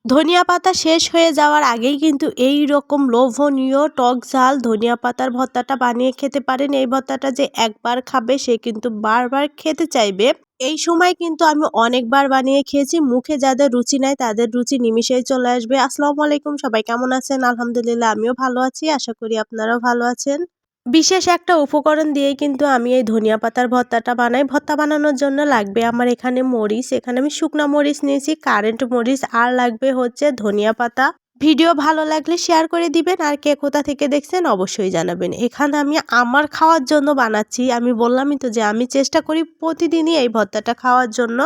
ধনিয়া পাতা শেষ হয়ে যাওয়ার আগেই কিন্তু এই রকম লোভনীয় টক ঝাল ধনিয়া পাতার ভর্তাটা বানিয়ে খেতে পারেন। এই ভর্তাটা যে একবার খাবে সে কিন্তু বারবার খেতে চাইবে। এই সময় কিন্তু আমি অনেকবার বানিয়ে খেয়েছি। মুখে যাদের রুচি নাই তাদের রুচি নিমিষেই চলে আসবে। আসসালামু আলাইকুম, সবাই কেমন আছেন? আলহামদুলিল্লাহ আমিও ভালো আছি। আশা করি আপনারাও ভালো আছেন। বিশেষ একটা উপকরণ দিয়েই কিন্তু আমি এই ধনিয়া পাতার ভর্তাটা বানাই। ভর্তা বানানোর জন্য লাগবে আমার এখানে মরিচ, এখানে আমি শুকনা মরিচ নিয়েছি, কারেন্ট মরিচ, আর লাগবে হচ্ছে ধনিয়া পাতা। ভিডিও ভালো লাগলে শেয়ার করে দিবেন, আর কে কোথা থেকে দেখছেন অবশ্যই জানাবেন। এখানে আমি আমার খাওয়ার জন্য বানাচ্ছি। আমি বললামই তো যে আমি চেষ্টা করি প্রতিদিনই এই ভর্তাটা খাওয়ার জন্য।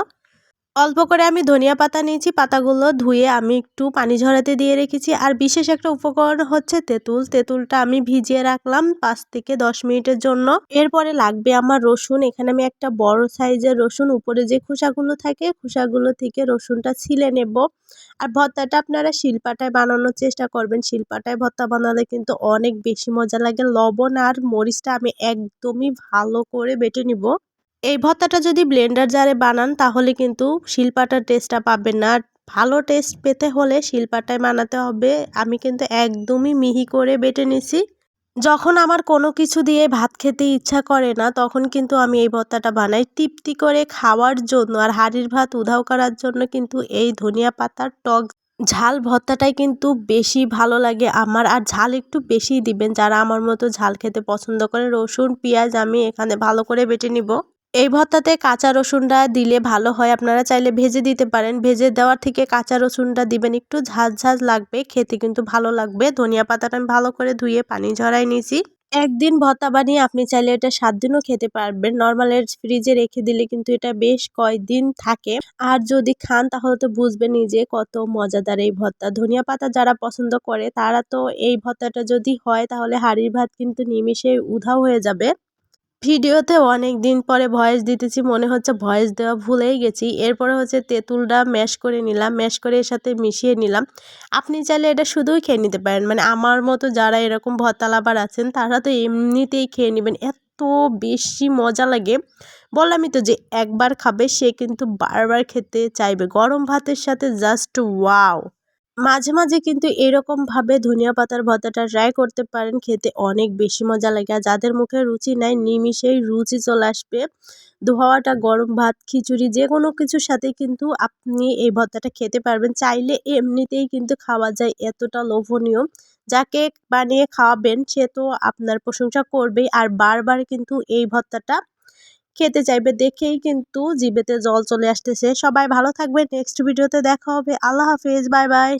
অল্প করে আমি ধনিয়া পাতা নিয়েছি, পাতাগুলো ধুয়ে আমি একটু পানি ঝরাতে দিয়ে রেখেছি। আর বিশেষ একটা উপকরণ হচ্ছে তেঁতুল। তেঁতুলটা আমি ভিজিয়ে রাখলাম ৫ থেকে ১০ মিনিটের জন্য। এরপরে লাগবে আমার রসুন। এখানে আমি একটা বড় সাইজের রসুন, উপরে যে খোসাগুলো থাকে খোসাগুলো থেকে রসুনটা ছিলে নেব। আর ভর্তাটা আপনারা শিলপাটায় বানানোর চেষ্টা করবেন। শিলপাটায় ভর্তা বানালে কিন্তু অনেক বেশি মজা লাগে। লবণ আর মরিচটা আমি একদমই ভালো করে বেটে নিব। এই ভর্তাটা যদি ব্লেন্ডার জারে বানান তাহলে কিন্তু শিলপাটার টেস্টটা পাবেন না। আর ভালো টেস্ট পেতে হলে শিলপাটায় বানাতে হবে। আমি কিন্তু একদমই মিহি করে বেটে নিছি। যখন আমার কোনো কিছু দিয়ে ভাত খেতে ইচ্ছা করে না তখন কিন্তু আমি এই ভর্তাটা বানাই তৃপ্তি করে খাওয়ার জন্য। আর হাঁড়ির ভাত উধাও করার জন্য কিন্তু এই ধনিয়া পাতার টক ঝাল ভর্তাটাই কিন্তু বেশি ভালো লাগে আমার। আর ঝাল একটু বেশিই দিবেন যারা আমার মতো ঝাল খেতে পছন্দ করে। রসুন পেঁয়াজ আমি এখানে ভালো করে বেটে নিব। এই ভর্তাতে কাঁচা রসুনটা দিলে ভালো হয়। আপনারা চাইলে ভেজে দিতে পারেন। ভেজে দেওয়ার থেকে কাঁচা রসুনটা দিবেন, একটু ঝাঁঝ ঝাঁঝ লাগবে, খেতে কিন্তু ভালো লাগবে। ধনিয়া পাতাটা আমি ভালো করে ধুয়ে পানি ঝরাই নিয়েছি। একদিন ভর্তা বানিয়ে আপনি চাইলে এটা ৭ দিনও খেতে পারবেন। নরমাল ফ্রিজে রেখে দিলে কিন্তু এটা বেশ কয়েকদিন থাকে। আর যদি খান তাহলে তো বুঝবেনই যে কত মজাদার এই ভর্তা। ধনিয়া পাতা যারা পছন্দ করে তারা তো এই ভর্তাটা যদি হয় তাহলে হাঁড়ির ভাত কিন্তু নিমিষেই উধাও হয়ে যাবে। ভিডিওতে অনেক দিন পরে ভয়েস দিতেছি, মনে হচ্ছে ভয়েস দেওয়া ভুলেই গেছি। এরপরে হচ্ছে তেঁতুলটা ম্যাশ করে নিলাম, ম্যাশ করে এর সাথে মিশিয়ে নিলাম। আপনি চাইলে এটা শুধুই খেয়ে নিতে পারেন। মানে আমার মতো যারা এরকম ভর্তা লাভার আছেন তারা তো এমনিতেই খেয়ে নেবেন। এত বেশি মজা লাগে। বললামই তো যে একবার খাবে সে কিন্তু বারবার খেতে চাইবে। গরম ভাতের সাথে জাস্ট ওয়াও! মাঝে মাঝে কিন্তু এরকমভাবে ধনিয়া পাতার ভর্তাটা ট্রাই করতে পারেন, খেতে অনেক বেশি মজা লাগে। আর যাদের মুখে রুচি নাই নিমিষেই রুচি চলে আসবে। ধোয়াটা গরম ভাত, খিচুড়ি যেকোনো কিছুর সাথেই কিন্তু আপনি এই ভর্তাটা খেতে পারবেন। চাইলে এমনিতেই কিন্তু খাওয়া যায়, এতটা লোভনীয়। যাকে বানিয়ে খাওয়াবেন সে তো আপনার প্রশংসা করবেই, আর বারবার কিন্তু এই ভর্তাটা খেতে চাইবে। দেখেই কিন্তু জিভেতে জল চলে আসতেছে। সবাই ভালো থাকবেন। নেক্সট ভিডিওতে দেখা হবে। আল্লাহ হাফেজ, বাই বাই।